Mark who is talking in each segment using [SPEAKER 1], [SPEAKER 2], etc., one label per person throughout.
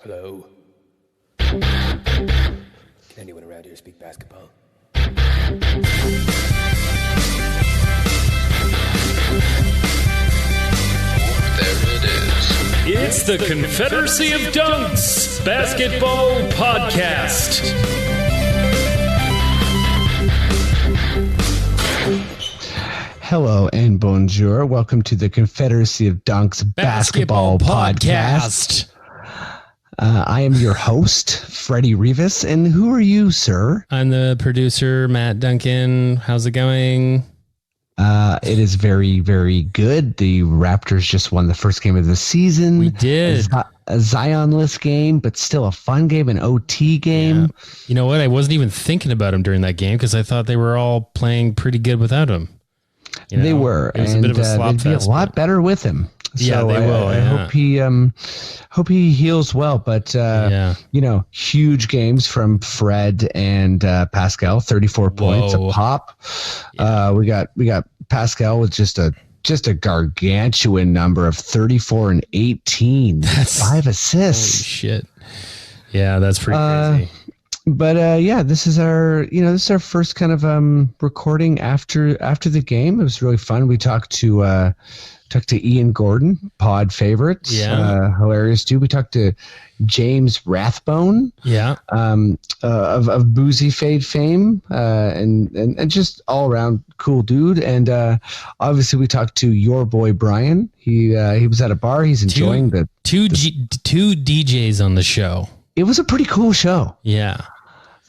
[SPEAKER 1] Hello? Can anyone around here speak basketball?
[SPEAKER 2] There it is.
[SPEAKER 3] It's the Confederacy of Dunks Basketball Podcast.
[SPEAKER 4] Hello and bonjour. Welcome to the Confederacy of Dunks Basketball Podcast. I am your host, Freddie Rivas. And who are you, sir?
[SPEAKER 3] I'm the producer, Matt Duncan. How's it going?
[SPEAKER 4] It is very, very good. The Raptors just won the first game of the season.
[SPEAKER 3] We did.
[SPEAKER 4] A Zion-less game, but still a fun game, an OT game.
[SPEAKER 3] Yeah. You know what? I wasn't even thinking about him during that game because I thought they were all playing pretty good without him. You know,
[SPEAKER 4] they were.
[SPEAKER 3] It was a bit of a slop
[SPEAKER 4] they'd be
[SPEAKER 3] fest,
[SPEAKER 4] a lot better with him.
[SPEAKER 3] Yeah,
[SPEAKER 4] so
[SPEAKER 3] they will.
[SPEAKER 4] I hope he heals well. But you know, huge games from Fred and Pascal, 34 points a pop. Yeah. We got Pascal with just a gargantuan number of 34 and 18. That's 5 assists.
[SPEAKER 3] Holy shit. Yeah, that's pretty crazy.
[SPEAKER 4] But yeah, this is our first kind of recording after the game. It was really fun. We talked to Ian Gordon, pod favorite.
[SPEAKER 3] Yeah.
[SPEAKER 4] Hilarious dude. We talked to James Rathbone.
[SPEAKER 3] Yeah.
[SPEAKER 4] Of Boozy Fade fame, and just all around cool dude. And obviously we talked to your boy Brian. He was at a bar. He's enjoying
[SPEAKER 3] two DJs on the show.
[SPEAKER 4] It was a pretty cool show.
[SPEAKER 3] Yeah.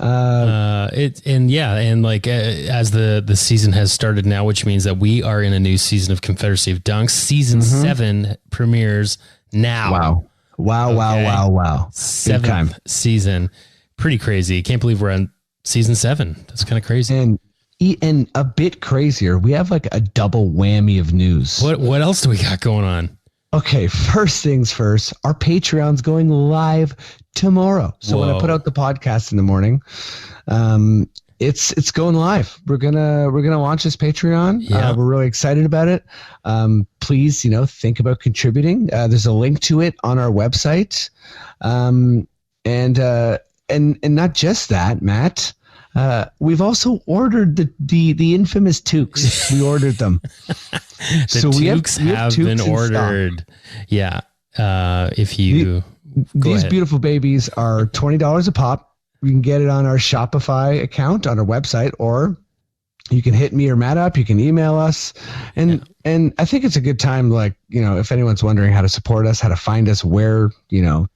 [SPEAKER 3] As the season has started now, which means that we are in a new season of Confederacy of Dunks. Season 7 premieres now.
[SPEAKER 4] Wow.
[SPEAKER 3] Seventh season. Pretty crazy. Can't believe we're on season 7. That's kind of crazy.
[SPEAKER 4] And a bit crazier, we have like a double whammy of news.
[SPEAKER 3] What else do we got going on?
[SPEAKER 4] Okay, first things first, our Patreon's going live tomorrow. So when I put out the podcast in the morning, it's going live. We're gonna launch this Patreon.
[SPEAKER 3] Yeah.
[SPEAKER 4] We're really excited about it. Please, think about contributing. There's a link to it on our website. And not just that, Matt. We've also ordered the infamous toques. We ordered them.
[SPEAKER 3] The toques have been ordered. Yeah.
[SPEAKER 4] These beautiful babies are $20 a pop. You can get it on our Shopify account on our website, or you can hit me or Matt up. You can email us. And I think it's a good time, if anyone's wondering how to support us, how to find us, where, to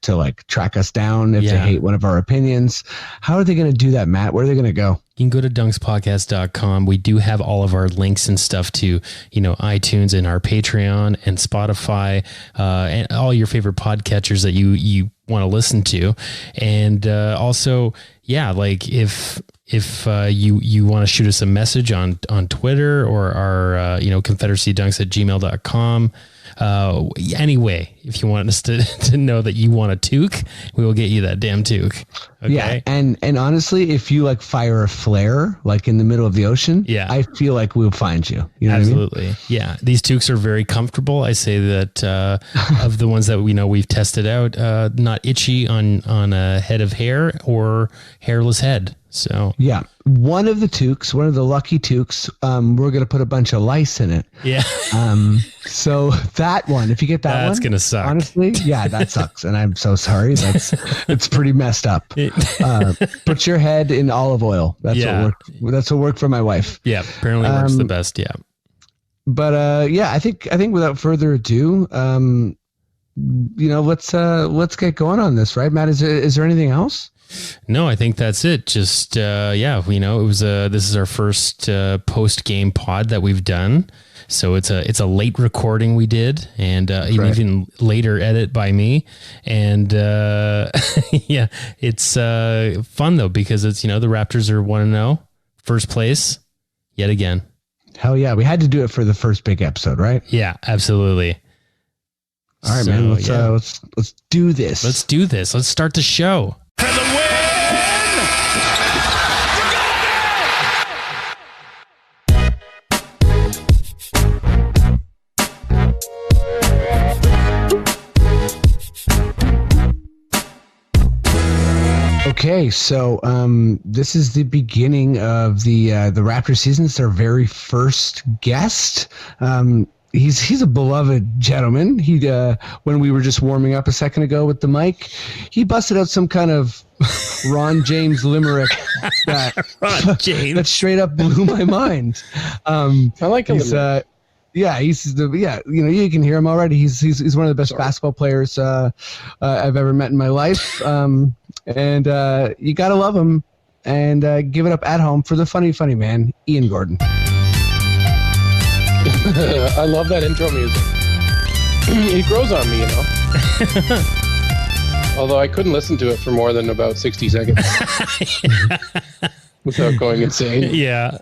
[SPEAKER 4] track us down if they hate one of our opinions. How are they going to do that, Matt? Where are they going to go?
[SPEAKER 3] You can go to dunkspodcast.com. We do have all of our links and stuff to, iTunes and our Patreon and Spotify, and all your favorite podcatchers that you want to listen to. And also, if you want to shoot us a message on Twitter or our confederacydunks@gmail.com. Anyway, if you want us to know that you want a toque, we will get you that damn toque. Okay?
[SPEAKER 4] Yeah, and honestly, if you fire a flare in the middle of the ocean, I feel like we'll find you. You know
[SPEAKER 3] Absolutely.
[SPEAKER 4] What I mean?
[SPEAKER 3] Yeah, these toques are very comfortable. I say that of the ones that we've tested out, not itchy on a head of hair or hairless head. So
[SPEAKER 4] yeah, one of the lucky toques, we're going to put a bunch of lice in it.
[SPEAKER 3] Yeah.
[SPEAKER 4] So that one, if you get that's
[SPEAKER 3] going to suck.
[SPEAKER 4] Honestly, yeah, that sucks. And I'm so sorry. It's pretty messed up. Put your head in olive oil. That's what worked for my wife.
[SPEAKER 3] Yeah. Apparently works the best. Yeah.
[SPEAKER 4] But I think without further ado, let's get going on this, right, Matt? Is there anything else?
[SPEAKER 3] No, I think that's it. Just, it was this is our first post-game pod that we've done. So it's a late recording we did, and even later edit by me. And it's fun though, because it's, the Raptors are 1-0, first place yet again.
[SPEAKER 4] Hell yeah. We had to do it for the first big episode, right?
[SPEAKER 3] Yeah, absolutely.
[SPEAKER 4] All right, man. Let's do this.
[SPEAKER 3] Let's do this. Let's start the show. For the win!
[SPEAKER 4] Okay, so this is the beginning of the Raptors season. It's our very first guest. He's a beloved gentleman. He when we were just warming up a second ago with the mic, he busted out some kind of Ron James limerick that straight up blew my mind.
[SPEAKER 5] I like him.
[SPEAKER 4] You can hear him already. He's one of the best basketball players I've ever met in my life. And you gotta love him, and give it up at home for the funny man, Ian Gordon.
[SPEAKER 5] I love that intro music. It grows on me, Although I couldn't listen to it for more than about 60 seconds without going insane.
[SPEAKER 3] Yeah.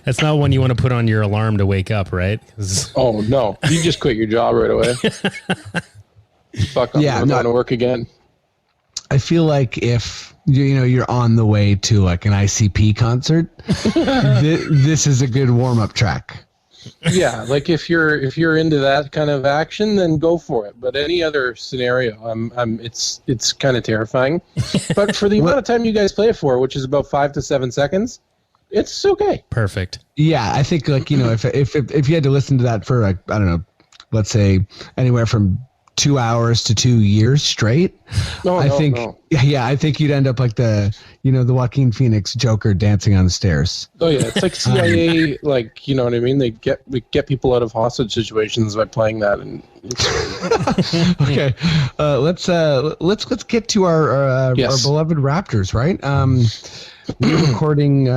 [SPEAKER 3] That's not one you want to put on your alarm to wake up, right?
[SPEAKER 5] Oh, no. You just quit your job right away. Fuck, I'm going to work again.
[SPEAKER 4] I feel like if you're on the way to like an ICP concert, this is a good warm-up track.
[SPEAKER 5] Yeah, like if you're into that kind of action, then go for it. But any other scenario, it's kind of terrifying. But for the amount of time you guys play it for, which is about 5 to 7 seconds, it's okay.
[SPEAKER 3] Perfect.
[SPEAKER 4] Yeah, I think if you had to listen to that for like, I don't know, let's say anywhere from 2 hours to 2 years straight. I think you'd end up like the Joaquin Phoenix Joker dancing on the stairs.
[SPEAKER 5] Oh yeah, it's like CIA, like, you know what I mean? They get people out of hostage situations by playing that. And
[SPEAKER 4] okay, let's get to our beloved Raptors, right? We're recording.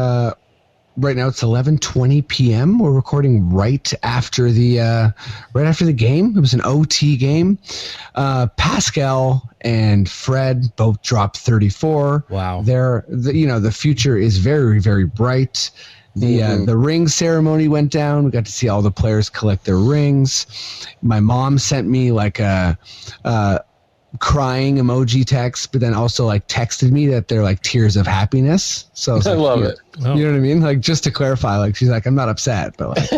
[SPEAKER 4] Right now it's 11:20 p.m. We're recording right after the game. It was an OT game. Pascal and Fred both dropped 34.
[SPEAKER 3] Wow.
[SPEAKER 4] The future is very, very bright. The ring ceremony went down. We got to see all the players collect their rings. My mom sent me like a crying emoji text, but then also like texted me that they're like tears of happiness. So
[SPEAKER 5] I love it.
[SPEAKER 4] You know what I mean? Like, just to clarify, like, she's like, I'm not upset, but like,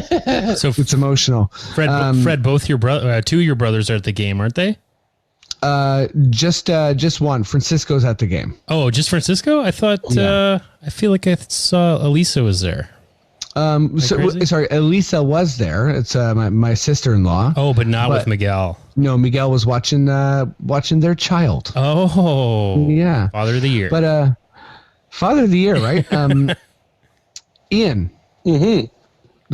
[SPEAKER 4] so it's emotional.
[SPEAKER 3] Fred, both two of your brothers are at the game, aren't they?
[SPEAKER 4] Just one. Francisco's at the game.
[SPEAKER 3] Oh, just Francisco? I thought. I feel like I saw Elisa was there.
[SPEAKER 4] Sorry, Elisa was there. It's my sister-in-law.
[SPEAKER 3] Oh, but not with Miguel.
[SPEAKER 4] No, Miguel was watching their child.
[SPEAKER 3] Oh,
[SPEAKER 4] yeah,
[SPEAKER 3] Father of the Year.
[SPEAKER 4] But Father of the Year, right? Ian.
[SPEAKER 5] Mm-hmm.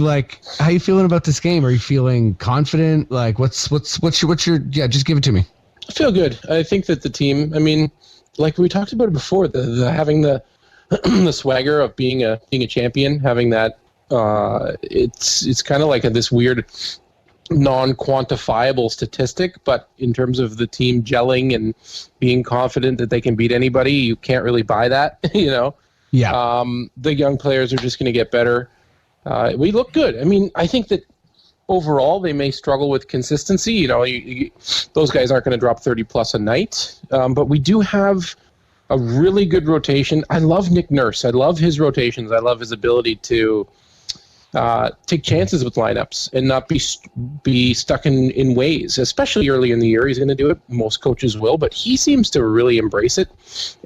[SPEAKER 4] Like, how you feeling about this game? Are you feeling confident? Like, what's your just give it to me.
[SPEAKER 5] I feel good. I think that the team. I mean, like we talked about it before, the having the the swagger of being a champion, having that. It's kind of like this weird non-quantifiable statistic, but in terms of the team gelling and being confident that they can beat anybody, you can't really buy that, Yeah. The young players are just going to get better. We look good. I mean, I think that overall they may struggle with consistency. Those guys aren't going to drop 30 plus a night, but we do have a really good rotation. I love Nick Nurse. I love his rotations. I love his ability to take chances with lineups and not be stuck in ways, especially early in the year. He's going to do it. Most coaches will, but he seems to really embrace it,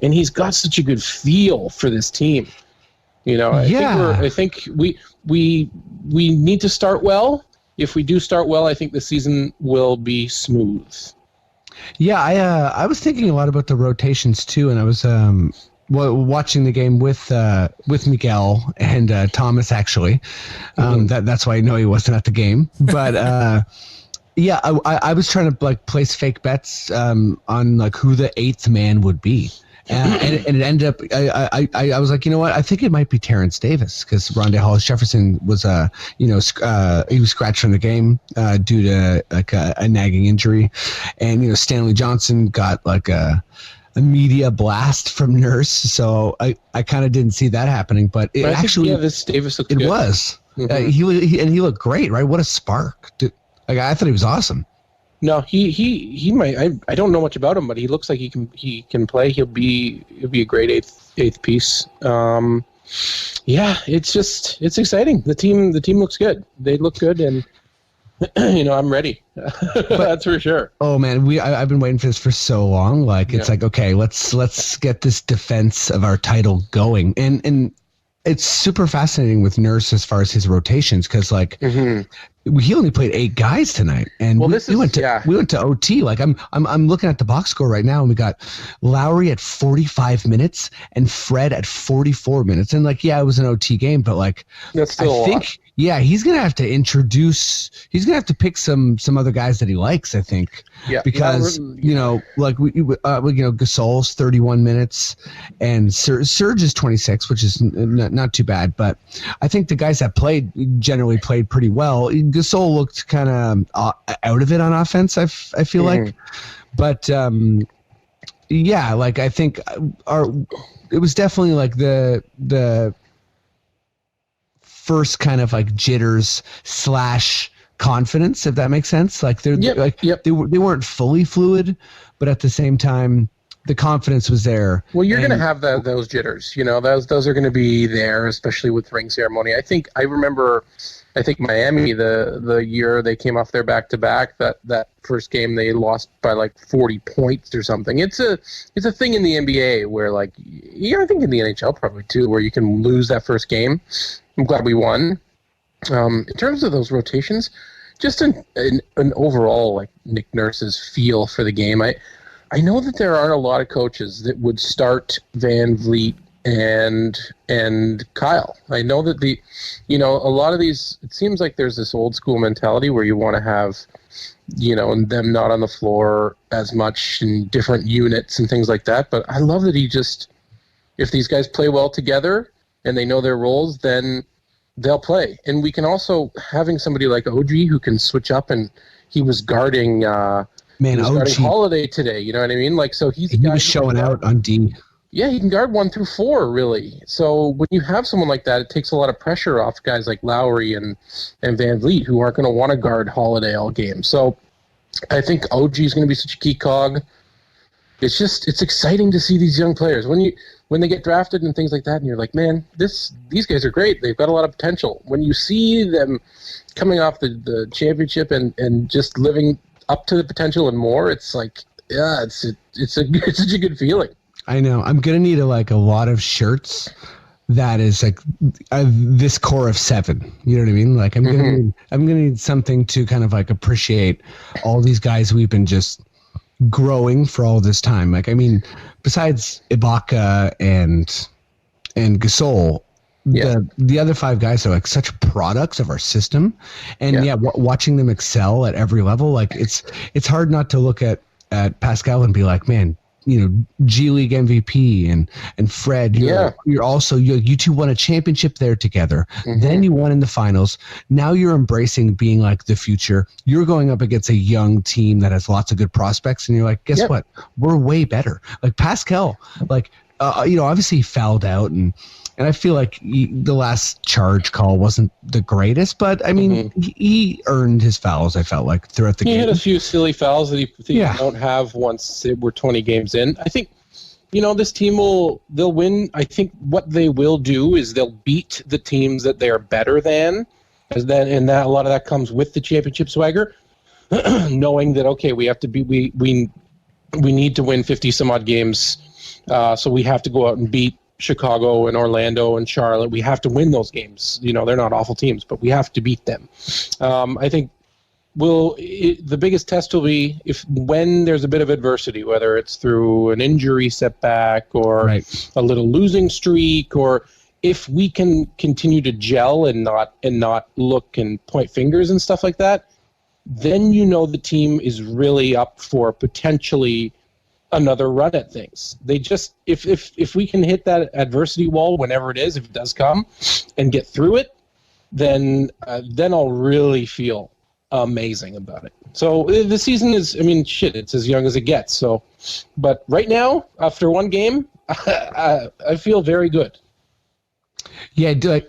[SPEAKER 5] and he's got such a good feel for this team. I think we need to start well. If we do start well, I think the season will be smooth.
[SPEAKER 4] Yeah, I was thinking a lot about the rotations too, and I was watching the game with Miguel and Thomas actually. That's why I know he wasn't at the game. But I was trying to like place fake bets on like who the eighth man would be. And it ended up, I was like, you know what? I think it might be Terrence Davis because Rondé Hollis-Jefferson was, he was scratched from the game due to like a nagging injury, and Stanley Johnson got like a media blast from Nurse, so I kind of didn't see that happening. But it actually,
[SPEAKER 5] this Davis looked good.
[SPEAKER 4] It was. He looked great, right? What a spark! I thought he was awesome.
[SPEAKER 5] No, he might. I don't know much about him, but he looks like he can play. He'll be a great eighth piece. It's exciting. The team looks good. They look good, and I'm ready. That's for sure.
[SPEAKER 4] Oh man, I've been waiting for this for so long. Like it's like, okay, let's get this defense of our title going, and it's super fascinating with Nurse as far as his rotations, because like he only played 8 guys tonight, and we went to OT. Like I'm looking at the box score right now, and we got Lowry at 45 minutes and Fred at 44 minutes, and like it was an OT game, but like
[SPEAKER 5] that's still a lot.
[SPEAKER 4] Yeah, he's gonna have to pick some other guys that he likes, I think.
[SPEAKER 5] Yeah,
[SPEAKER 4] because Gasol's 31 minutes, and Serge is 26, which is not too bad. But I think the guys that generally played pretty well. Gasol looked kind of out of it on offense. I feel like, but like I think it was definitely like the first kind of like jitters / confidence, if that makes sense. Like they weren't fully fluid, but at the same time the confidence was there.
[SPEAKER 5] Well, you're going to have those jitters, those are going to be there, especially with ring ceremony. I remember Miami, the year they came off their back-to-back, that first game they lost by like 40 points or something. It's a thing in the NBA where like, I think in the NHL probably too, where you can lose that first game. I'm glad we won. In terms of those rotations, just an overall like Nick Nurse's feel for the game. I know that there aren't a lot of coaches that would start Van Vliet and Kyle. I know that a lot of these, it seems like there's this old school mentality where you want to have, them not on the floor as much in different units and things like that. But I love that if these guys play well together and they know their roles, then they'll play. And we can also, having somebody like OG who can switch up, and he was guarding guarding Holiday today, you know what I mean? Like, so he
[SPEAKER 4] was showing out on D.
[SPEAKER 5] Yeah, he can guard 1 through 4, really. So when you have someone like that, it takes a lot of pressure off guys like Lowry and Van Vliet, who aren't going to want to guard Holiday all game. So I think OG is going to be such a key cog. It's exciting to see these young players when they get drafted and things like that, and you're like, man, these guys are great. They've got a lot of potential. When you see them coming off the championship and just living up to the potential and more, it's like, it's such a good feeling.
[SPEAKER 4] I know. I'm gonna need a lot of shirts that is like this core of 7. You know what I mean? Like I'm gonna need something to kind of like appreciate all these guys we've been just growing for all this time. Like, I mean, besides Ibaka and Gasol, the other 5 guys are like such products of our system, and watching them excel at every level, like it's hard not to look at Pascal and be like, man, G League MVP and Fred, you're also you two won a championship there together. Then you won in the finals. Now you're embracing being like the future. You're going up against a young team that has lots of good prospects, and you're like, guess what? We're way better. Like Pascal, like obviously he fouled out, and I feel like the last charge call wasn't the greatest, but I mean, he earned his fouls, I felt like, throughout the game.
[SPEAKER 5] He had a few silly fouls that he won't have once we're 20 games in. I think, this team they'll win. I think what they will do is they'll beat the teams that they are better than, and that a lot of that comes with the championship swagger, knowing that, okay, we have to be, we need to win 50 some odd games, so we have to go out and beat Chicago and Orlando and Charlotte. We have to win those games. They're not awful teams, but we have to beat them. I think the biggest test will be when there's a bit of adversity, whether it's through an injury setback or a little losing streak, or if we can continue to gel and not look and point fingers and stuff like that, then the team is really up for potentially another run at things. They just if we can hit that adversity wall whenever it is, if it does come, and get through it, then I'll really feel amazing about it. So the season is, it's as young as it gets. So, but right now, after one game, I feel very good.
[SPEAKER 4] Yeah, do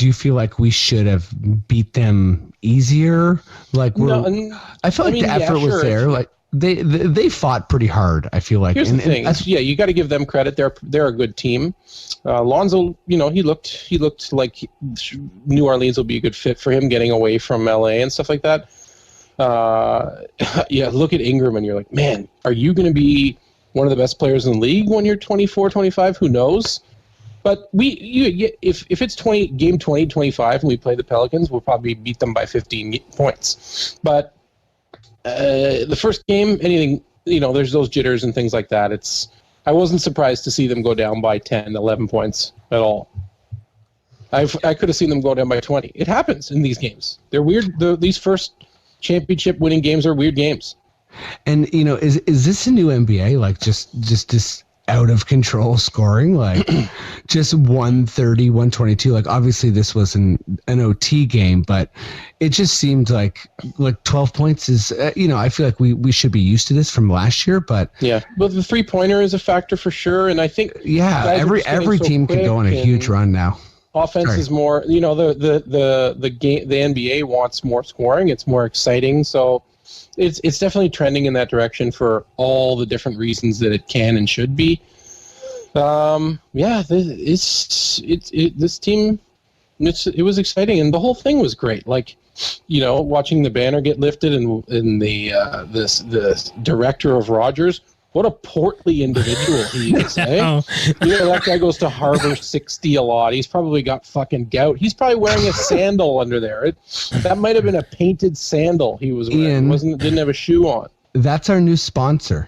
[SPEAKER 4] you feel like we should have beat them easier? Like I felt like the effort was there. Like they fought pretty hard, I feel like.
[SPEAKER 5] Here's the thing. You got to give them credit. They're a good team. Lonzo, he looked like New Orleans will be a good fit for him, getting away from LA and stuff like that. look at Ingram and you're like, man, are you going to be one of the best players in the league when you're 24, 25? Who knows? But if it's game 20, 25 and we play the Pelicans, we'll probably beat them by 15 points. But the first game, anything, there's those jitters and things like that. I wasn't surprised to see them go down by 10, 11 points at all. I could have seen them go down by 20. It happens in these games. They're weird. These first championship winning games are weird games.
[SPEAKER 4] And is this a new NBA? Like just this out of control scoring, like just 130, 122. Like obviously this was an OT game, but it just seemed like 12 points is, I feel like we should be used to this from last year, but
[SPEAKER 5] yeah, but the 3-pointer is a factor for sure. And I think
[SPEAKER 4] every team can go on a huge run now.
[SPEAKER 5] Offense is more, the game, the NBA wants more scoring. It's more exciting. So it's definitely trending in that direction for all the different reasons that it can and should be. This team, it was exciting, and the whole thing was great. Like, watching the banner get lifted and the director of Rogers. What a portly individual he is, eh? That guy goes to Harbor 60 a lot. He's probably got fucking gout. He's probably wearing a sandal under there. That might have been a painted sandal he was wearing. Didn't have a shoe on.
[SPEAKER 4] That's our new sponsor.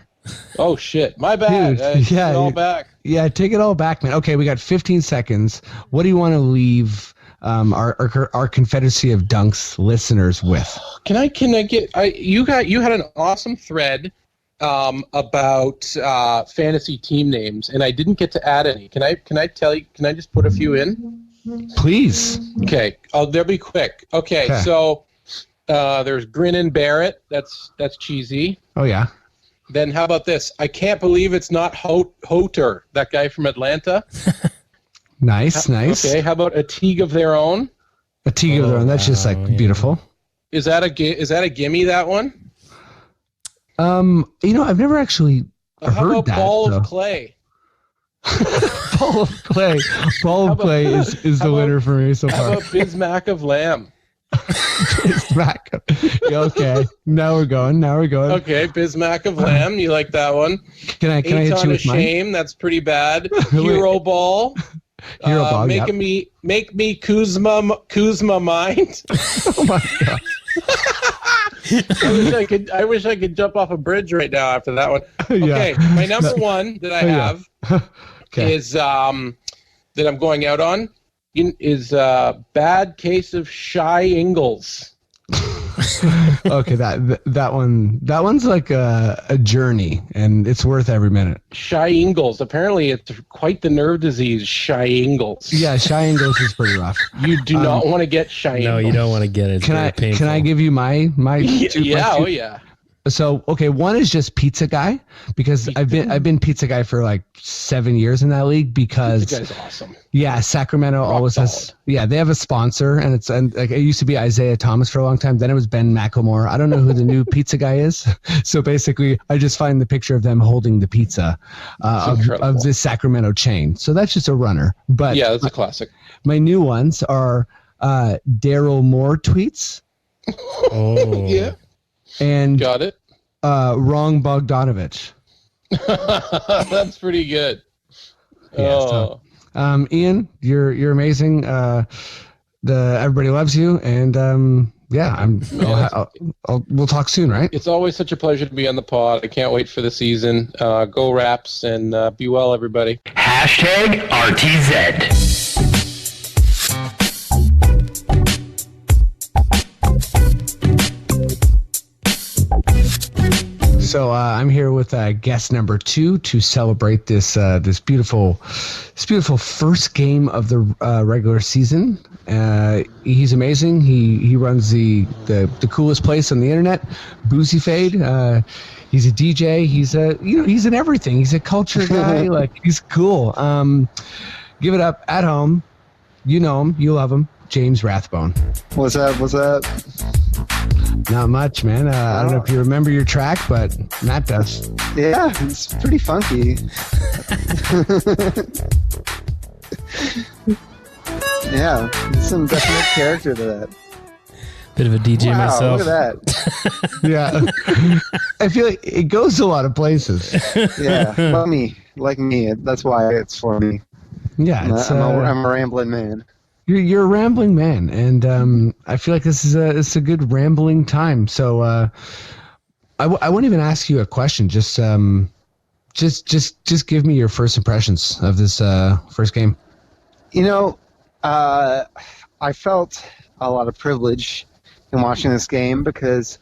[SPEAKER 5] Oh, shit. My bad.
[SPEAKER 4] Dude,
[SPEAKER 5] take it all back.
[SPEAKER 4] Yeah, take it all back, man. Okay, we got 15 seconds. What do you want to leave our Confederacy of Dunks listeners with?
[SPEAKER 5] Can I get... You had an awesome thread about fantasy team names, and I didn't get to add any. Can I tell you? Can I just put a few in?
[SPEAKER 4] Please.
[SPEAKER 5] Okay. They'll be quick. Okay. So there's Grinnin' Barrett. That's cheesy.
[SPEAKER 4] Oh yeah.
[SPEAKER 5] Then how about this? I can't believe it's not Hoter, that guy from Atlanta.
[SPEAKER 4] Nice.
[SPEAKER 5] Okay. How about A Teague of Their Own?
[SPEAKER 4] A Teague of Their Own. That's just beautiful.
[SPEAKER 5] Is that a gimme? That one?
[SPEAKER 4] I've never actually heard that.
[SPEAKER 5] Ball of Clay?
[SPEAKER 4] Ball of Clay. Ball of Clay is the winner for me so far.
[SPEAKER 5] How about Bismack of Lamb?
[SPEAKER 4] Bismack. Okay. Now we're going.
[SPEAKER 5] Okay, Bismack of Lamb. You like that one?
[SPEAKER 4] Can I hit you with
[SPEAKER 5] shame? That's pretty bad. Hero Ball.
[SPEAKER 4] Hero Ball.
[SPEAKER 5] Make me Kuzma mind.
[SPEAKER 4] Oh my god.
[SPEAKER 5] I wish I could jump off a bridge right now after that one. Okay, my number one that I have is that I'm going out on is Bad Case of Shy Ingles.
[SPEAKER 4] Okay, that one's like a journey, and it's worth every minute.
[SPEAKER 5] Shy Ingles. Apparently, it's quite the nerve disease. Shy Ingles.
[SPEAKER 4] Yeah, Shy Ingles is pretty rough.
[SPEAKER 5] You do not want to get Shy Ingles.
[SPEAKER 3] No, you don't want to get it.
[SPEAKER 4] Can I give you my
[SPEAKER 5] yeah? Oh yeah.
[SPEAKER 4] So, okay, one is just Pizza Guy, because I've been Pizza Guy for like 7 years in that league, because
[SPEAKER 5] Pizza Guy's awesome.
[SPEAKER 4] Yeah, Sacramento always has. Yeah, they have a sponsor, and like it used to be Isaiah Thomas for a long time. Then it was Ben McLemore. I don't know who the new Pizza Guy is. So basically, I just find the picture of them holding the pizza of this Sacramento chain. So that's just a runner. But
[SPEAKER 5] yeah, that's a classic.
[SPEAKER 4] My new ones are Daryl Moore tweets.
[SPEAKER 3] Oh
[SPEAKER 5] yeah.
[SPEAKER 4] And
[SPEAKER 5] got it.
[SPEAKER 4] Wrong Bogdanovich.
[SPEAKER 5] That's pretty good.
[SPEAKER 4] Yeah, so, Ian, you're amazing. Everybody loves you, and we'll talk soon, right?
[SPEAKER 5] It's always such a pleasure to be on the pod. I can't wait for the season. Go Raps, and be well, everybody.
[SPEAKER 2] #RTZ.
[SPEAKER 4] So I'm here with guest number 2 to celebrate this beautiful first game of the regular season. He's amazing. He runs the coolest place on the internet, Boozy Fade. He's a DJ. He's an everything. He's a culture guy. Like, he's cool. Give it up at home. You know him. You love him. James Rathbone.
[SPEAKER 6] What's up?
[SPEAKER 4] Not much, man. I don't know if you remember your track, but Matt does.
[SPEAKER 6] Yeah, it's pretty funky. Yeah, there's some definite character to that.
[SPEAKER 3] Bit of a DJ
[SPEAKER 6] Wow,
[SPEAKER 3] myself.
[SPEAKER 6] look at that.
[SPEAKER 4] Yeah. I feel like it goes to a lot of places.
[SPEAKER 6] Yeah, like me. That's why it's for me.
[SPEAKER 4] Yeah,
[SPEAKER 6] I'm a rambling man.
[SPEAKER 4] You're a rambling man, and I feel like this is a good rambling time. So I won't even ask you a question. Just give me your first impressions of this first game.
[SPEAKER 6] I felt a lot of privilege in watching this game because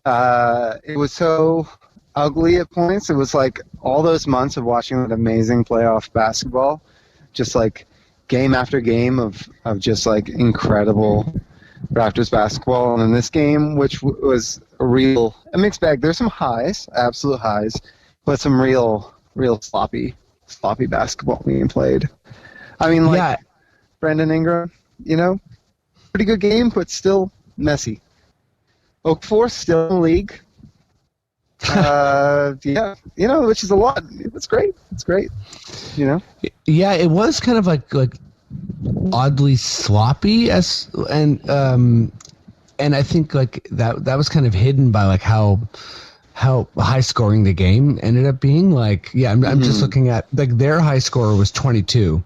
[SPEAKER 6] it was so ugly at points. It was like all those months of watching that amazing playoff basketball, just like game after game of just like incredible Raptors basketball. And in this game, which was a mixed bag, there's some highs, absolute highs, but some real sloppy basketball being played. I mean, like Brandon Ingram, pretty good game, but still messy. Okafor still in the league. Which is a lot. It's great.
[SPEAKER 4] Yeah, it was kind of like oddly sloppy and I think like that was kind of hidden by like how high scoring the game ended up being. Like, I'm just looking at like their high score was 22.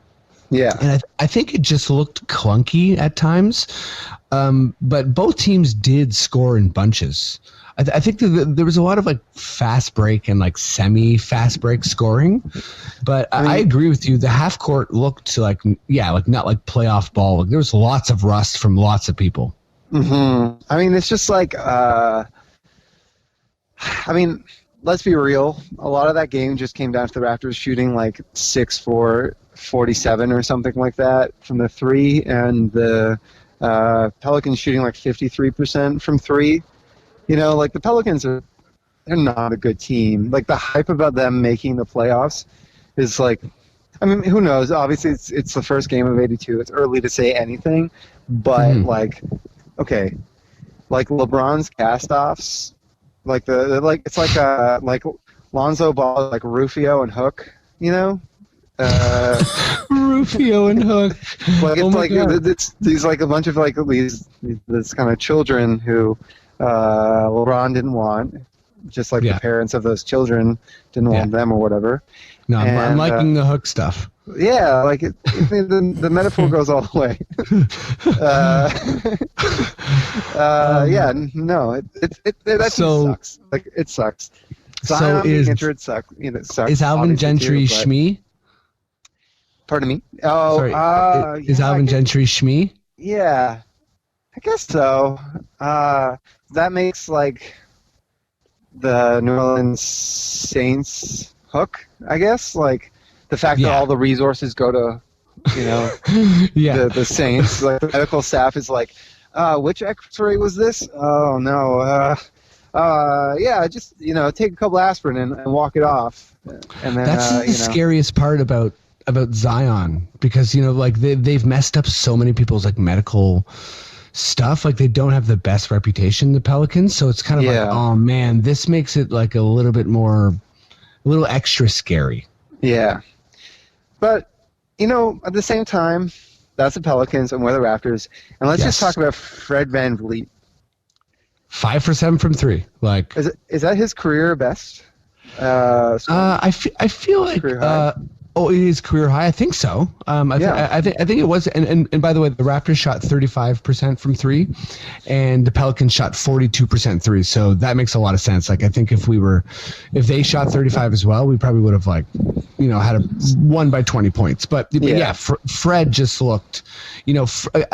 [SPEAKER 6] Yeah,
[SPEAKER 4] and I think it just looked clunky at times, but both teams did score in bunches. I think there was a lot of like fast break and like semi-fast break scoring, but I agree with you. The half court looked like not like playoff ball. Like, there was lots of rust from lots of people.
[SPEAKER 6] Mm-hmm. I mean, it's just like, let's be real. A lot of that game just came down to the Raptors shooting like 6 for 47 or something like that from the three, and the Pelicans shooting like 53% from three. Like the Pelicans they're not a good team. Like the hype about them making the playoffs is like, who knows? Obviously, it's the first game of 82. It's early to say anything, but like, okay, like LeBron's castoffs, like it's like Lonzo Ball, like Rufio and Hook,
[SPEAKER 4] Rufio and Hook.
[SPEAKER 6] Like it's these like a bunch of like this kind of children who LeBron didn't want, just like the parents of those children didn't want them or whatever.
[SPEAKER 4] No, I'm liking the Hook stuff.
[SPEAKER 6] Yeah, like the metaphor goes all the way. That sucks. Like it sucks. Zion being injured sucks. It sucks.
[SPEAKER 4] Is Alvin Gentry Shmee?
[SPEAKER 6] Pardon me. Oh,
[SPEAKER 4] sorry. Is Alvin Gentry Shmee?
[SPEAKER 6] Yeah, I guess so. That makes like the New Orleans Saints Hook, I guess. Like the fact that all the resources go to, the Saints. Like the medical staff is like, which X-ray was this? Oh no. Just take a couple aspirin and walk it off. And then
[SPEAKER 4] that's the scariest part about Zion, because they've messed up so many people's like medical stuff. Like they don't have the best reputation, the Pelicans, so it's kind of like, oh man, this makes it like a little extra scary.
[SPEAKER 6] Yeah, but at the same time, that's the Pelicans and we're the Raptors, and let's just talk about Fred VanVleet.
[SPEAKER 4] 5 for 7 from 3. Like,
[SPEAKER 6] is that his career best?
[SPEAKER 4] I feel like his career high. I think so. I think it was. And by the way, the Raptors shot 35% from 3, and the Pelicans shot 42% 3. So that makes a lot of sense. Like I think if they shot 35 as well, we probably would have had won by 20 points. But Fred just looked.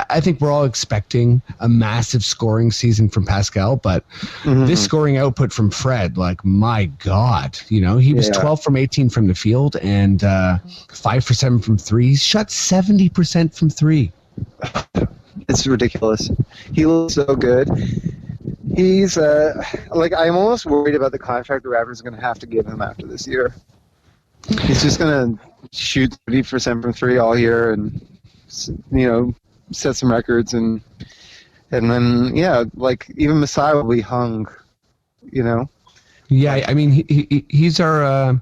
[SPEAKER 4] I think we're all expecting a massive scoring season from Pascal, but this scoring output from Fred, like my God, he was 12 from 18 from the field and 5 for 7 from 3. He shot 70% from 3.
[SPEAKER 6] It's ridiculous. He looks so good. He's I'm almost worried about the contract the Raptors are going to have to give him after this year. He's just going to shoot 30% from 3 all year and set some records and then even Masai will be hung.
[SPEAKER 4] Yeah, I mean he's our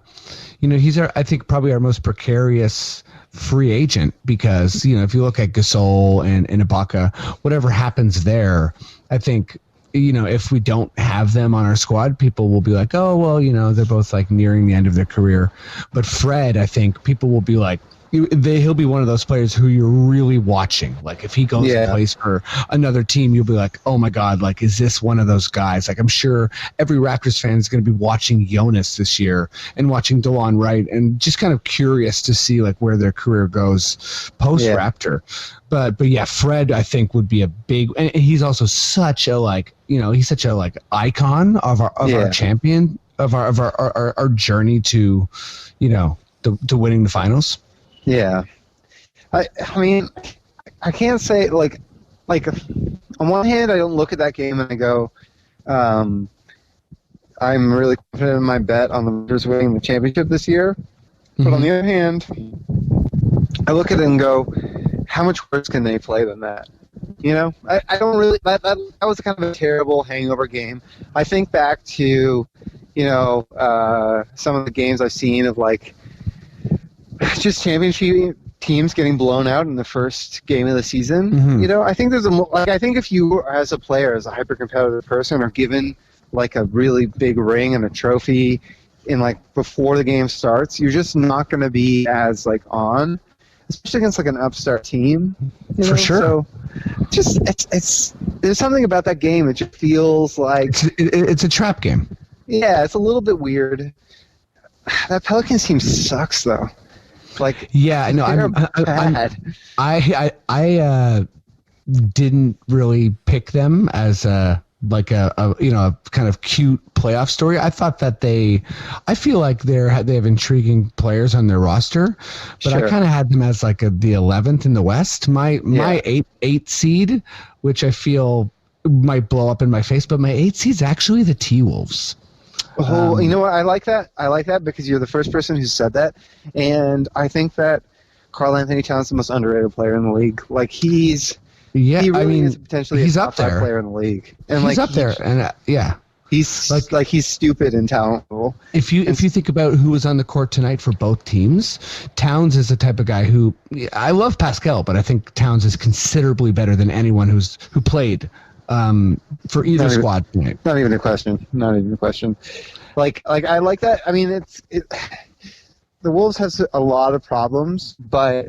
[SPEAKER 4] I think probably our most precarious free agent, because if you look at Gasol and Ibaka, whatever happens there, I think, if we don't have them on our squad, people will be like, oh, well, they're both like nearing the end of their career. But Fred, I think people will be like, he'll be one of those players who you're really watching. Like if he goes and plays for another team, you'll be like, oh my God, like, is this one of those guys? Like I'm sure every Raptors fan is going to be watching Jonas this year and watching DeLon Wright and just kind of curious to see like where their career goes post Raptor. But yeah, Fred, I think would be a big, and he's also such a he's such a like icon of our champion of our journey to, to winning the finals.
[SPEAKER 6] Yeah, I mean, I can't say like on one hand, I don't look at that game and I go, I'm really confident in my bet on the Raptors winning the championship this year. But on the other hand, I look at it and go, how much worse can they play than that? I don't really. That was kind of a terrible hangover game. I think back to, some of the games I've seen of like. Just championship teams getting blown out in the first game of the season. I think I think if you as a player, as a hyper competitive person, are given like a really big ring and a trophy in like before the game starts, you're just not going to be as like on, especially against like an upstart team.
[SPEAKER 4] For sure.
[SPEAKER 6] So just it's there's something about that game. It just feels like
[SPEAKER 4] it's a trap game.
[SPEAKER 6] Yeah, it's a little bit weird. That Pelicans team sucks though. Like
[SPEAKER 4] I didn't really pick them as a kind of cute playoff story. I thought that I feel like they have intriguing players on their roster, but I kind of had them as like the 11th in the West. My 8 seed, which I feel might blow up in my face, but my 8 seed's actually the T-Wolves.
[SPEAKER 6] Oh, you know what? I like that. I like that because you're the first person who said that, and I think that Karl Anthony Towns is the most underrated player in the league. Like he really is potentially
[SPEAKER 4] he's
[SPEAKER 6] a
[SPEAKER 4] up
[SPEAKER 6] top 5
[SPEAKER 4] there.
[SPEAKER 6] player in the league, and
[SPEAKER 4] he's up there, and
[SPEAKER 6] he's like he's stupid and talented.
[SPEAKER 4] If you think about who was on the court tonight for both teams, Towns is the type of guy who I love Pascal, but I think Towns is considerably better than anyone who played. For either squad.
[SPEAKER 6] Not even a question. Like I like that. I mean, the Wolves has a lot of problems, but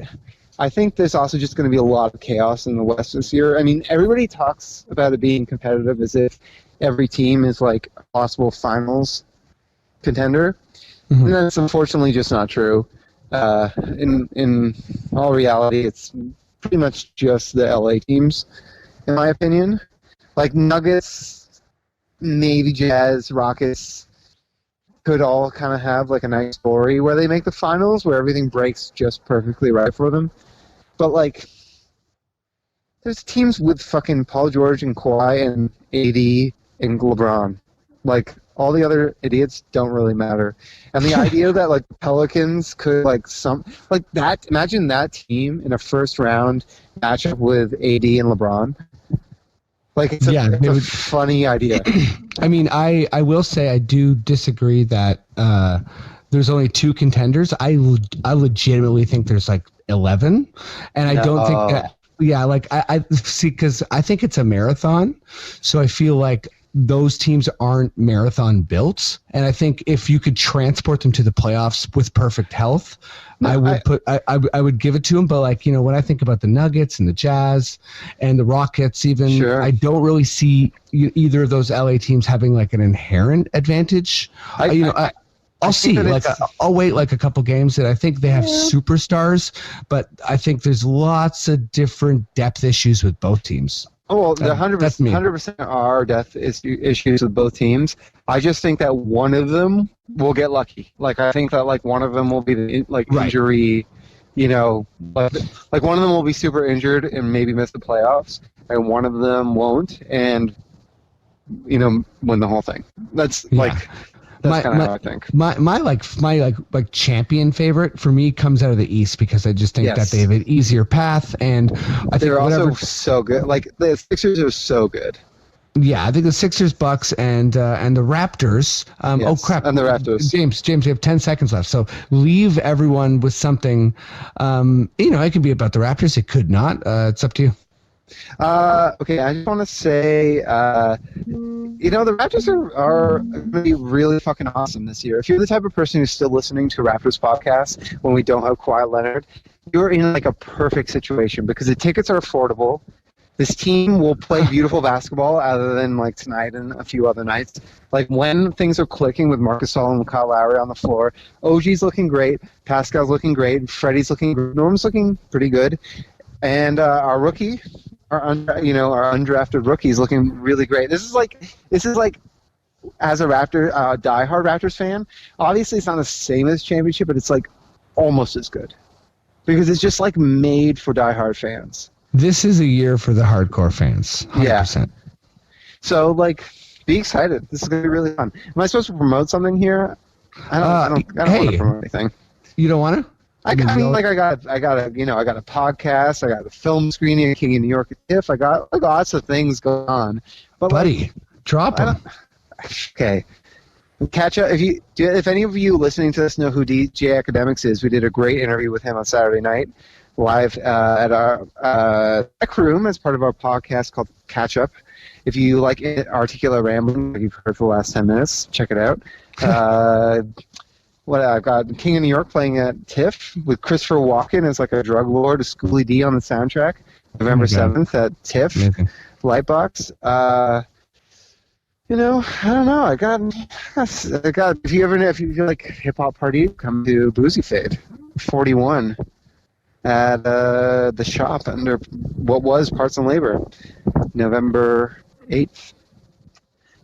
[SPEAKER 6] I think there's also just going to be a lot of chaos in the West this year. I mean, everybody talks about it being competitive as if every team is like a possible finals contender, and that's unfortunately just not true. In all reality, it's pretty much just the LA teams, in my opinion. Like Nuggets, maybe Jazz, Rockets could all kind of have like a nice story where they make the finals, where everything breaks just perfectly right for them. But like, there's teams with fucking Paul George and Kawhi and AD and LeBron. Like, all the other idiots don't really matter. And the idea that like Pelicans could imagine that team in a first round matchup with AD and LeBron. Like, it's a funny idea.
[SPEAKER 4] I mean, I will say I do disagree that there's only 2 contenders. I legitimately think there's like 11, and I don't think that. Yeah, like I see, because I think it's a marathon, so I feel like those teams aren't marathon built, and I think if you could transport them to the playoffs with perfect health, I would give it to them. But like, when I think about the Nuggets and the Jazz and the Rockets, even I don't really see either of those LA teams having like an inherent advantage. I'll see. Like, I'll wait like a couple games. That I think they have superstars, but I think there's lots of different depth issues with both teams.
[SPEAKER 6] Oh, well, the 100% are depth issues with both teams. I just think that one of them will get lucky. Like, I think that like one of them will be the injury, like one of them will be super injured and maybe miss the playoffs, and one of them won't, and win the whole thing. That's That's kind of how I think.
[SPEAKER 4] My champion favorite for me comes out of the East, because I just think that they have an easier path, and I think
[SPEAKER 6] they're also so good. Like, the Sixers are so good.
[SPEAKER 4] Yeah, I think the Sixers, Bucks, and the Raptors. Oh crap!
[SPEAKER 6] And the Raptors.
[SPEAKER 4] James, we have 10 seconds left, so leave everyone with something. It could be about the Raptors. It could not. It's up to you.
[SPEAKER 6] Okay, I just want to say, the Raptors are going to be really fucking awesome this year. If you're the type of person who's still listening to Raptors podcast when we don't have Kawhi Leonard, you're in like a perfect situation because the tickets are affordable. This team will play beautiful basketball other than like tonight and a few other nights. Like when things are clicking with Marcus Gasol and Kyle Lowry on the floor, OG's looking great, Pascal's looking great, Freddie's looking great, Norm's looking pretty good, and our rookie, our undrafted rookie is looking really great. This is like as a diehard Raptors fan, obviously it's not the same as championship, but it's like almost as good because it's just like made for diehard fans.
[SPEAKER 4] This is a year for the hardcore fans. 100%.
[SPEAKER 6] Yeah. So, like, be excited. This is going to be really fun. Am I supposed to promote something here? I don't want to promote anything.
[SPEAKER 4] You don't want to?
[SPEAKER 6] I got a podcast. I got a film screening at King of New York at TIFF. I got like lots of things going on. But
[SPEAKER 4] buddy, drop them.
[SPEAKER 6] Okay. Catch up if any of you listening to this know who DJ Academics is. We did a great interview with him on Saturday night. Live at our Tech Room as part of our podcast called Catch Up. If you like articulate rambling, like you've heard for the last 10 minutes, check it out. I've got King of New York playing at TIFF with Christopher Walken as like a drug lord, a Schooly D on the soundtrack. November 7th at TIFF. Amazing. Lightbox. I don't know. I got. If you like hip hop party, come to Boozy Fade, 41. At the shop under what was Parts and Labor, November 8th.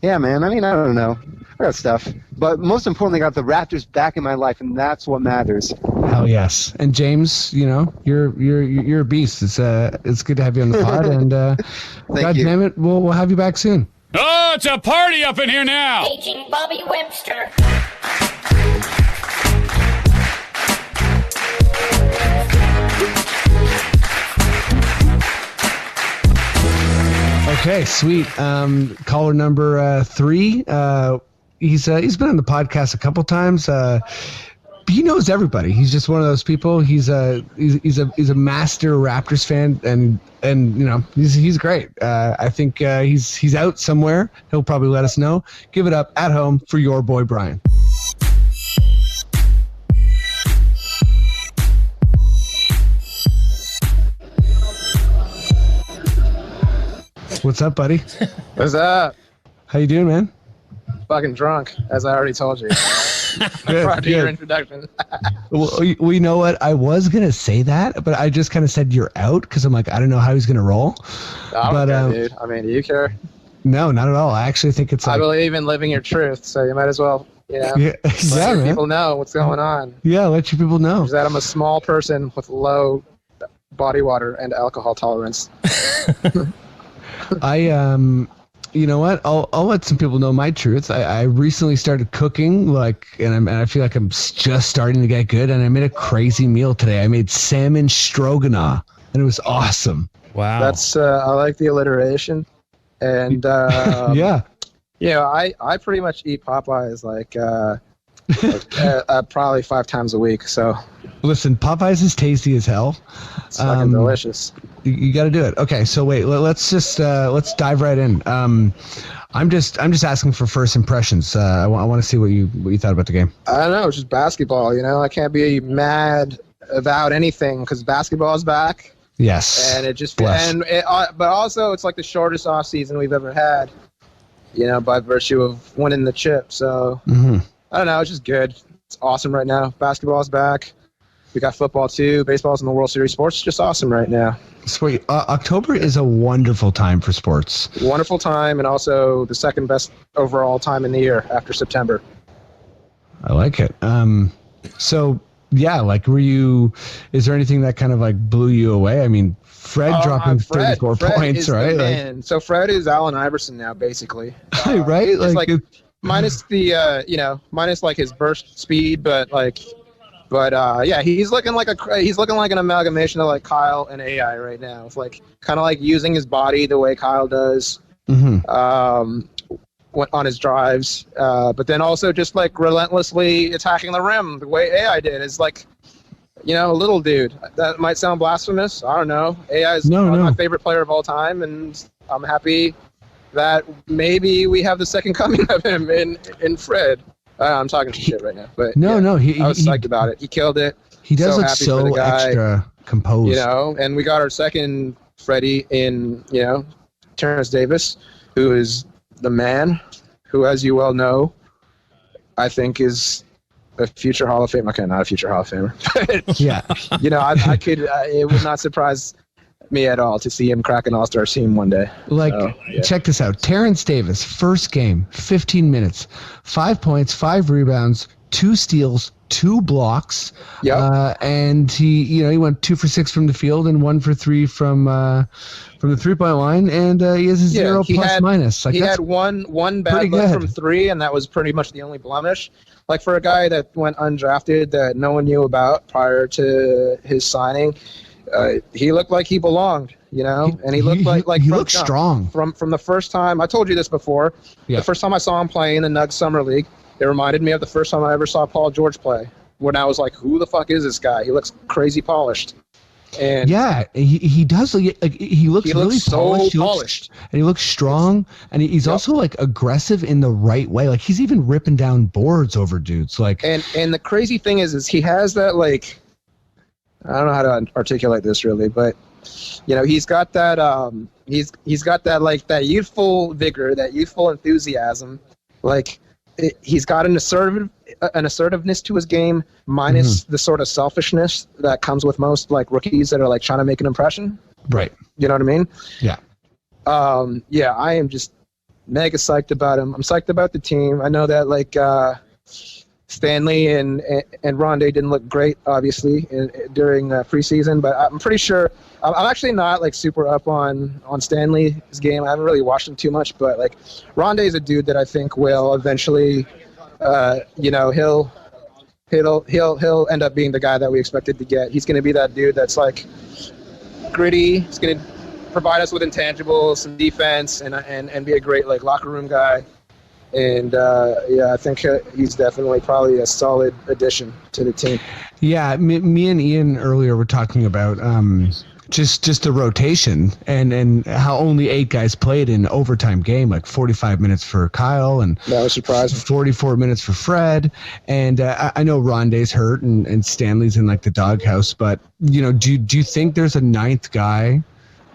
[SPEAKER 6] Yeah, man, I don't know. I got stuff. But most importantly, I got the Raptors back in my life, and that's what matters.
[SPEAKER 4] Hell yes. And James, you're a beast. It's good to have you on the pod, and God damn it, we'll have you back soon.
[SPEAKER 7] Oh, it's a party up in here now!
[SPEAKER 8] Aging Bobby Webster.
[SPEAKER 4] Okay, sweet. Caller number 3. He's been on the podcast a couple times. He knows everybody. He's just one of those people. He's a master Raptors fan, and he's great. I think he's out somewhere. He'll probably let us know. Give it up at home for your boy Brian. What's up, buddy?
[SPEAKER 9] What's up?
[SPEAKER 4] How you doing, man?
[SPEAKER 9] Fucking drunk, as I already told you. Prior to your introduction.
[SPEAKER 4] Well, you know what? I was gonna say that, but I just kind of said you're out because I'm like, I don't know how he's gonna roll.
[SPEAKER 9] I don't care, dude. I mean, do you care?
[SPEAKER 4] No, not at all. I actually think it's.
[SPEAKER 9] I believe in living your truth, so you might as well, let
[SPEAKER 4] man.
[SPEAKER 9] people know what's going on.
[SPEAKER 4] Yeah, let your people know.
[SPEAKER 9] Is that I'm a small person with low body water and alcohol tolerance.
[SPEAKER 4] You know what? I'll let some people know my truth. I recently started cooking, and I feel like I'm just starting to get good. And I made a crazy meal today. I made salmon stroganoff, and it was awesome.
[SPEAKER 3] Wow.
[SPEAKER 9] That's I like the alliteration, and
[SPEAKER 4] yeah.
[SPEAKER 9] I pretty much eat Popeyes probably 5 times a week. So
[SPEAKER 4] listen, Popeyes is tasty as hell.
[SPEAKER 9] It's fucking delicious.
[SPEAKER 4] You got to do it. Okay, so wait, let's let's dive right in. I'm just asking for first impressions. I want to see what you thought about the game.
[SPEAKER 9] I don't know. It's just basketball. I can't be mad about anything because basketball is back.
[SPEAKER 4] Yes.
[SPEAKER 9] And it just but also it's like the shortest off season we've ever had. By virtue of winning the chip. So I don't know. It's just good. It's awesome right now. Basketball's back. We got football too. Baseball's in the World Series. Sports is just awesome right now.
[SPEAKER 4] Sweet. October is a wonderful time for sports.
[SPEAKER 9] Wonderful time, and also the second best overall time in the year after September.
[SPEAKER 4] I like it. So yeah, is there anything that kind of blew you away? I mean, Fred dropping 34 points, right?
[SPEAKER 9] So Fred is Allen Iverson now, basically.
[SPEAKER 4] Right?
[SPEAKER 9] Minus the minus his burst speed, but he's looking like an amalgamation of Kyle and AI right now. It's kind of using his body the way Kyle does on his drives, but then also just relentlessly attacking the rim the way AI did. Is a little dude. That might sound blasphemous. I don't know. AI is my favorite player of all time, and I'm happy that maybe we have the second coming of him in Fred. I'm talking shit right now, but I was psyched about it. He killed it.
[SPEAKER 4] He does look so extra composed,
[SPEAKER 9] and we got our second Freddie in, Terrence Davis, who is the man, who, as you well know, I think is a future Hall of Famer. Okay, not a future Hall of Famer. But,
[SPEAKER 4] yeah.
[SPEAKER 9] I could. It would not surprise me at all to see him crack an All-Star team one day.
[SPEAKER 4] Check this out. Terrence Davis, first game, 15 minutes, 5 points, 5 rebounds, 2 steals, 2 blocks.
[SPEAKER 9] Yeah.
[SPEAKER 4] And he went 2 for 6 from the field and 1 for 3 from the 3-point line, and he has a 0 plus minus.
[SPEAKER 9] He had one bad look from 3, and that was pretty much the only blemish. Like, for a guy that went undrafted that no one knew about prior to his signing, he looked like he belonged, and he looked like
[SPEAKER 4] he looked strong
[SPEAKER 9] from the first time. I told you this before. Yeah. The first time I saw him play in the Nugs Summer League, it reminded me of the first time I ever saw Paul George play, when I was like, who the fuck is this guy? He looks crazy polished. And
[SPEAKER 4] yeah, he does. He looks really so polished. And he looks strong, and he's also like aggressive in the right way. Like, he's even ripping down boards over dudes. Like,
[SPEAKER 9] and the crazy thing is he has that, like, I don't know how to articulate this really, but he's got that he's got that, like, that youthful vigor, that youthful enthusiasm. Like, he's got an assertiveness to his game, minus the sort of selfishness that comes with most, like, rookies that are, like, trying to make an impression.
[SPEAKER 4] Right.
[SPEAKER 9] You know what I mean?
[SPEAKER 4] Yeah.
[SPEAKER 9] I am just mega psyched about him. I'm psyched about the team. I know that, like, Stanley and Rondé didn't look great, obviously, during preseason, but I'm pretty sure I'm actually not, like, super up on Stanley's game. I haven't really watched him too much, but, like, Rondé is a dude that I think will eventually, he'll end up being the guy that we expected to get. He's going to be that dude that's, like, gritty. He's going to provide us with intangibles, some defense, and be a great, like, locker room guy. And I think he's definitely probably a solid addition to the team.
[SPEAKER 4] Yeah, me and Ian earlier were talking about just the rotation and how only 8 guys played in overtime game, like 45 minutes for Kyle and
[SPEAKER 9] that was surprising.
[SPEAKER 4] 44 minutes for Fred. And I know Rondé's hurt and Stanley's in, like, the doghouse, but do you think there's a 9th guy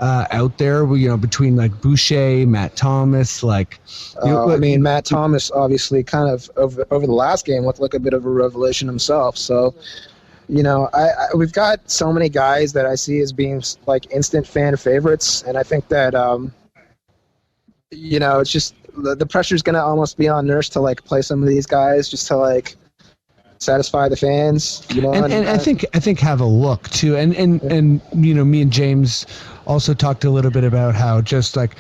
[SPEAKER 4] out there, between, like, Boucher, Matt Thomas, like?
[SPEAKER 9] Matt Thomas obviously kind of over the last game looked like a bit of a revelation himself. So, we've got so many guys that I see as being, like, instant fan favorites, and I think that it's just the pressure's gonna almost be on Nurse to, like, play some of these guys just to, like, satisfy the fans,
[SPEAKER 4] And I think have a look too, and me and James also talked a little bit about how just, like,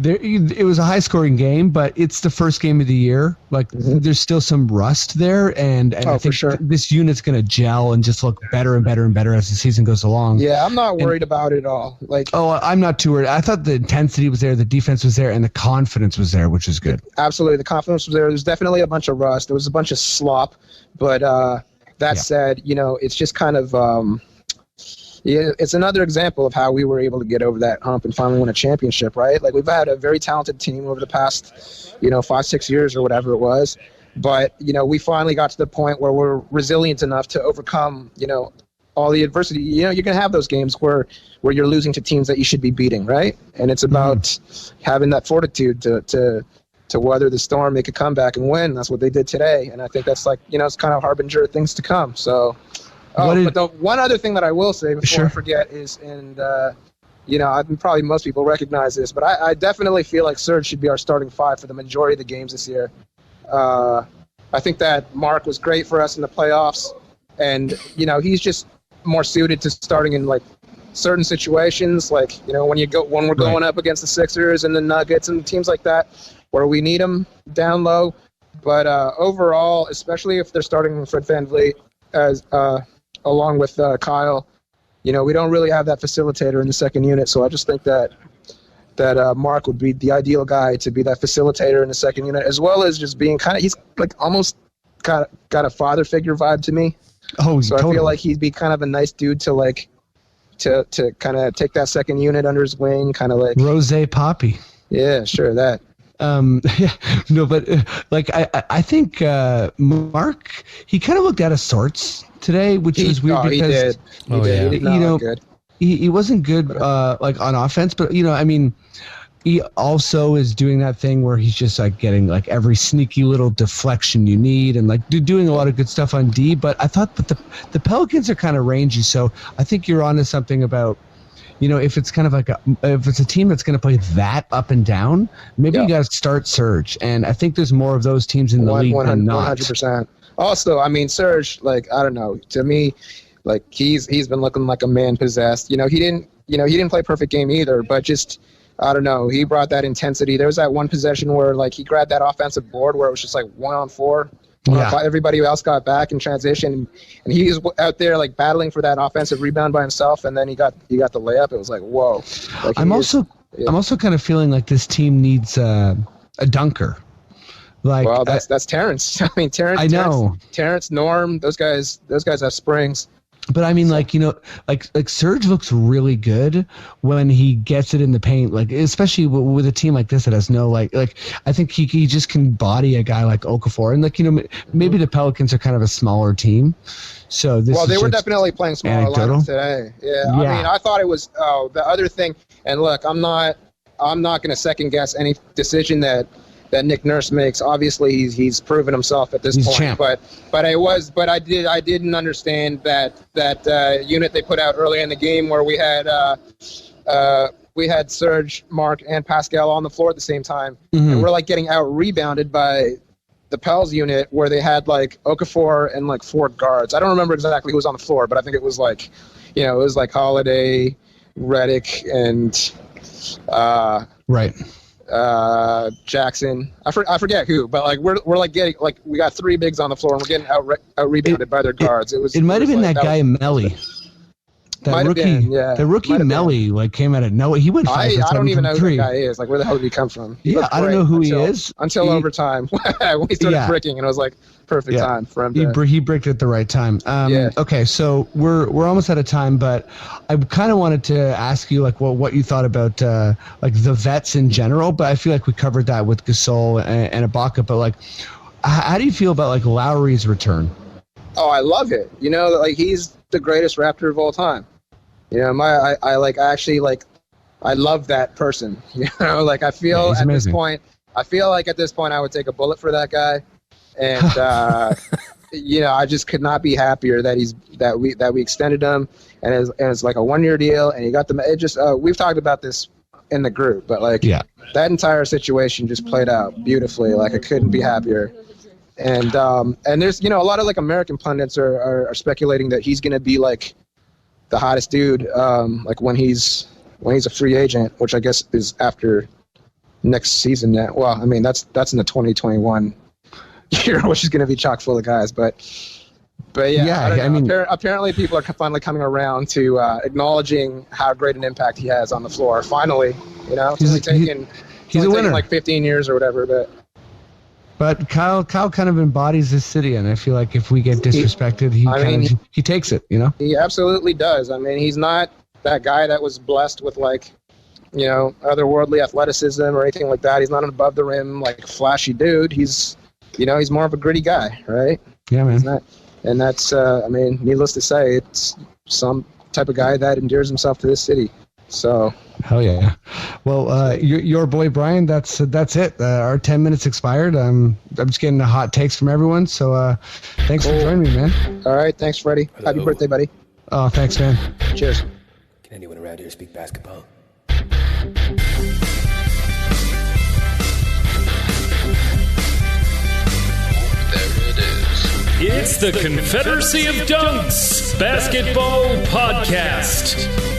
[SPEAKER 4] it was a high scoring game, but it's the first game of the year. Like, there's still some rust there, and I think this unit's going to gel and just look better and better and better as the season goes along.
[SPEAKER 9] Yeah, I'm not worried about it at all. Like,
[SPEAKER 4] I'm not too worried. I thought the intensity was there, the defense was there, and the confidence was there, which is good.
[SPEAKER 9] Absolutely, the confidence was there. There's definitely a bunch of rust. There was a bunch of slop, but that said, it's just kind of it's another example of how we were able to get over that hump and finally win a championship, right? Like, we've had a very talented team over the past, 5-6 years or whatever it was. But, we finally got to the point where we're resilient enough to overcome, all the adversity. You're going to have those games where you're losing to teams that you should be beating, right? And it's about having that fortitude to weather the storm, make a comeback, and win. That's what they did today. And I think that's, like, it's kind of harbinger of things to come. So... but the one other thing that I will say before I forget is, probably most people recognize this, but I definitely feel like Serge should be our starting 5 for the majority of the games this year. I think that Mark was great for us in the playoffs, and he's just more suited to starting in, like, certain situations, like when we're going up against the Sixers and the Nuggets and teams like that, where we need him down low. But overall, especially if they're starting Fred VanVleet as along with Kyle, we don't really have that facilitator in the second unit. So I just think that Mark would be the ideal guy to be that facilitator in the second unit, as well as just being he's, like, almost got a father figure vibe to me.
[SPEAKER 4] Oh,
[SPEAKER 9] so
[SPEAKER 4] totally.
[SPEAKER 9] I feel like he'd be kind of a nice dude to like to kind of take that second unit under his wing, kind of like
[SPEAKER 4] Rose Poppy.
[SPEAKER 9] Yeah, sure that.
[SPEAKER 4] Yeah, no, but like I think Mark, he kind of looked out of sorts today, which was weird because
[SPEAKER 9] he did not look good.
[SPEAKER 4] He wasn't good like on offense, but I mean, he also is doing that thing where he's just like getting like every sneaky little deflection you need and like doing a lot of good stuff on D. But I thought, but the Pelicans are kind of rangy, so I think you're onto something about. If it's kind of like if it's a team that's going to play that up and down, maybe you got to start Serge. And I think there's more of those teams in the league than not.
[SPEAKER 9] 100%. Also, I mean, Serge, like, I don't know. To me, like he's been looking like a man possessed. He didn't play perfect game either, but just I don't know. He brought that intensity. There was that one possession where like he grabbed that offensive board where it was just like 1-on-4. Everybody else got back in transition, and he was out there like battling for that offensive rebound by himself, and then he got the layup. It was like, whoa. Like,
[SPEAKER 4] I'm also kind of feeling like this team needs a dunker. Like,
[SPEAKER 9] well, that's Terrence. I mean, Terrence.
[SPEAKER 4] I know
[SPEAKER 9] Terrence, Norm. Those guys have springs.
[SPEAKER 4] But I mean, like Serge looks really good when he gets it in the paint, like especially with a team like this that has no like I think he just can body a guy like Okafor, and like maybe the Pelicans are kind of a smaller team, so this. Well,
[SPEAKER 9] they were definitely playing smaller lineups today. Yeah, I mean, I thought it was the other thing, and look, I'm not going to second guess any decision that Nick Nurse makes. Obviously, he's proven himself at this point.
[SPEAKER 4] Champ.
[SPEAKER 9] But I didn't understand that unit they put out early in the game where we had Serge, Mark, and Pascal on the floor at the same time, and we're like getting out rebounded by the Pels unit where they had like Okafor and like 4 guards. I don't remember exactly who was on the floor, but I think it was like, it was like Holiday, Redick, and
[SPEAKER 4] right.
[SPEAKER 9] Jackson. I forget who, but like we're like getting like we got 3 bigs on the floor and we're getting out rebounded by their guards. It might
[SPEAKER 4] have been like, that guy Melly. The rookie Melly like came out of nowhere. He went 5 for 7
[SPEAKER 9] I don't even know who
[SPEAKER 4] that
[SPEAKER 9] guy is. Like, where the hell did he come from?
[SPEAKER 4] I don't know who he is
[SPEAKER 9] until overtime when he started bricking, and it was like perfect time for him.
[SPEAKER 4] He bricked at the right time. Okay, so we're almost out of time, but I kind of wanted to ask you like what you thought about like the vets in general. But I feel like we covered that with Gasol and Ibaka. But like, how do you feel about like Lowry's return?
[SPEAKER 9] Oh, I love it. Like he's the greatest Raptor of all time. I love that person. Like I feel at this point, I would take a bullet for that guy, and I just could not be happier that we extended him, and it's like a 1-year deal, and he got the. It just we've talked about this in the group, but like that entire situation just played out beautifully. Like I couldn't be happier. And there's a lot of like American pundits are speculating that he's gonna be like the hottest dude like when he's a free agent, which I guess is after next season now. Well, I mean that's in the 2021 year, which is gonna be chock full of guys. But I mean apparently people are finally coming around to acknowledging how great an impact he has on the floor. Finally, he's taken like 15 years or whatever,
[SPEAKER 4] But Kyle kind of embodies this city, and I feel like if we get disrespected, he takes it,
[SPEAKER 9] He absolutely does. I mean, he's not that guy that was blessed with like, otherworldly athleticism or anything like that. He's not an above the rim, like flashy dude. He's more of a gritty guy, right?
[SPEAKER 4] Yeah, man.
[SPEAKER 9] And that's, needless to say, it's some type of guy that endears himself to this city. So.
[SPEAKER 4] Hell yeah. Well, your boy Brian, that's it. Our 10 minutes expired. I'm just getting the hot takes from everyone. So thanks for joining me, man.
[SPEAKER 9] All right. Thanks, Freddie. Happy birthday, buddy.
[SPEAKER 4] Oh, thanks, man.
[SPEAKER 9] Cheers.
[SPEAKER 1] Can anyone around here speak basketball?
[SPEAKER 7] It's the Confederacy of Dunks Basketball Podcast.